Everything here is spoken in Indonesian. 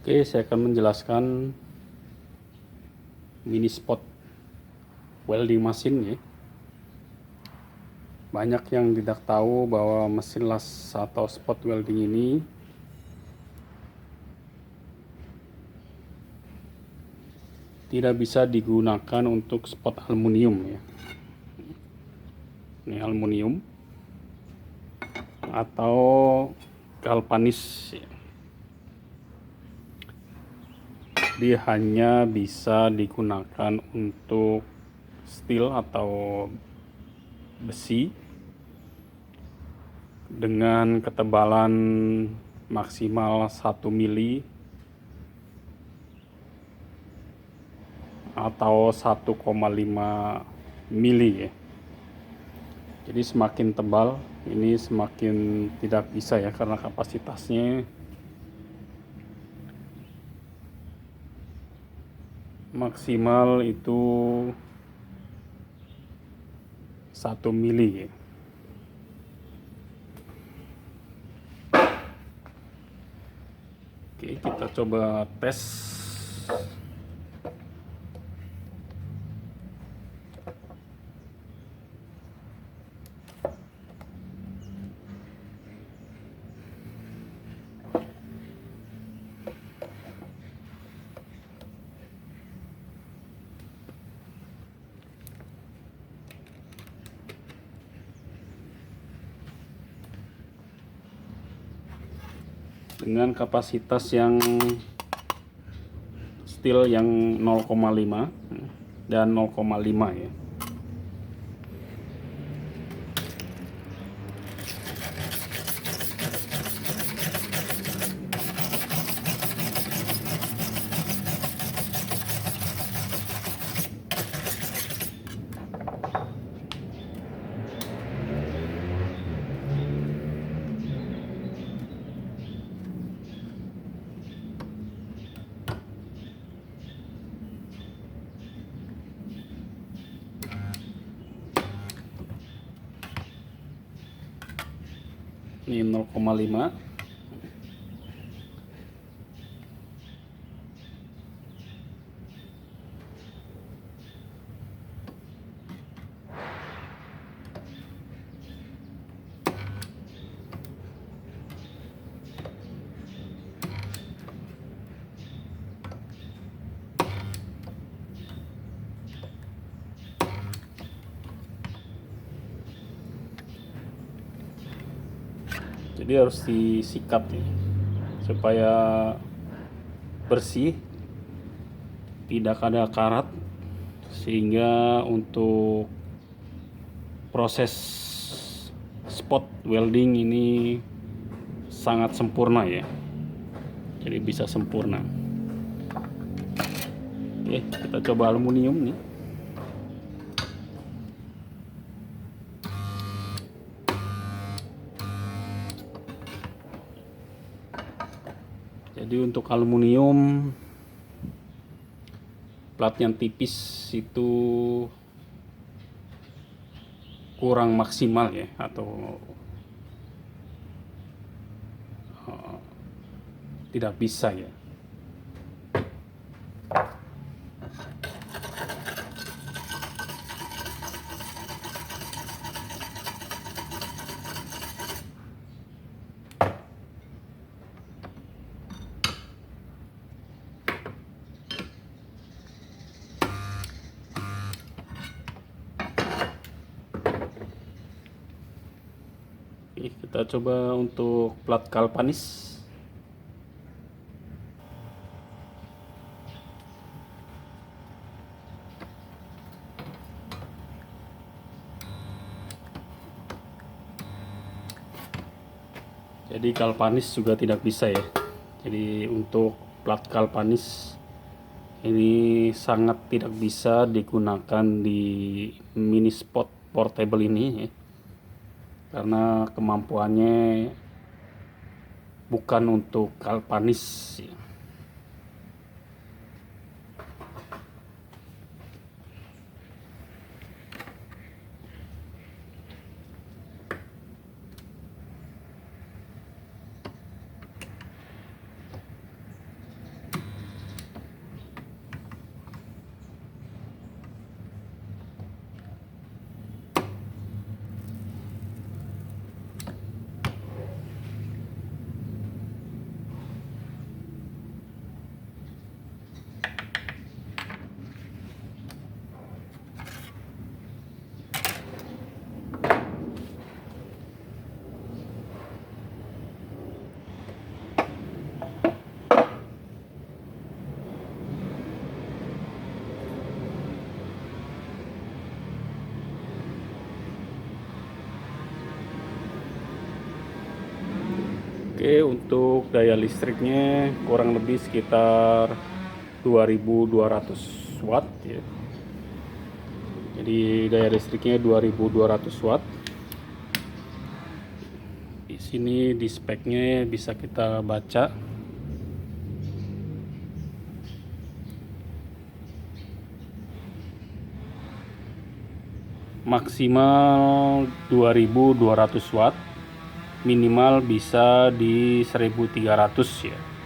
Oke, saya akan menjelaskan mini spot welding mesin ya. Banyak yang tidak tahu bahwa mesin las atau spot welding ini tidak bisa digunakan untuk spot aluminium ya. Ini aluminium atau galvanis ya. Dia hanya bisa digunakan untuk steel atau besi dengan ketebalan maksimal 1 mili atau 1,5 mili ya. Jadi semakin tebal ini semakin tidak bisa ya, karena kapasitasnya maksimal itu 1 mili ya. Oke, kita coba tes. Dengan kapasitas yang steel yang 0,5 dan 0,5 ya. Ini 0,5. Jadi harus disikat nih supaya bersih, tidak ada karat, sehingga untuk proses spot welding ini sangat sempurna ya. Jadi bisa sempurna. Oke, kita coba aluminium nih. Jadi untuk aluminium plat yang tipis itu kurang maksimal ya, atau tidak bisa ya. Oke, kita coba untuk plat galvanis. Jadi galvanis juga tidak bisa ya. Jadi untuk plat galvanis ini sangat tidak bisa digunakan di mini spot portable ini ya, karena kemampuannya bukan untuk galvanis ya. Oke, untuk daya listriknya kurang lebih sekitar 2200 watt ya. Jadi daya listriknya 2200 watt. Di sini di speknya bisa kita baca. Maksimal 2200 watt, minimal bisa di 1300 ya.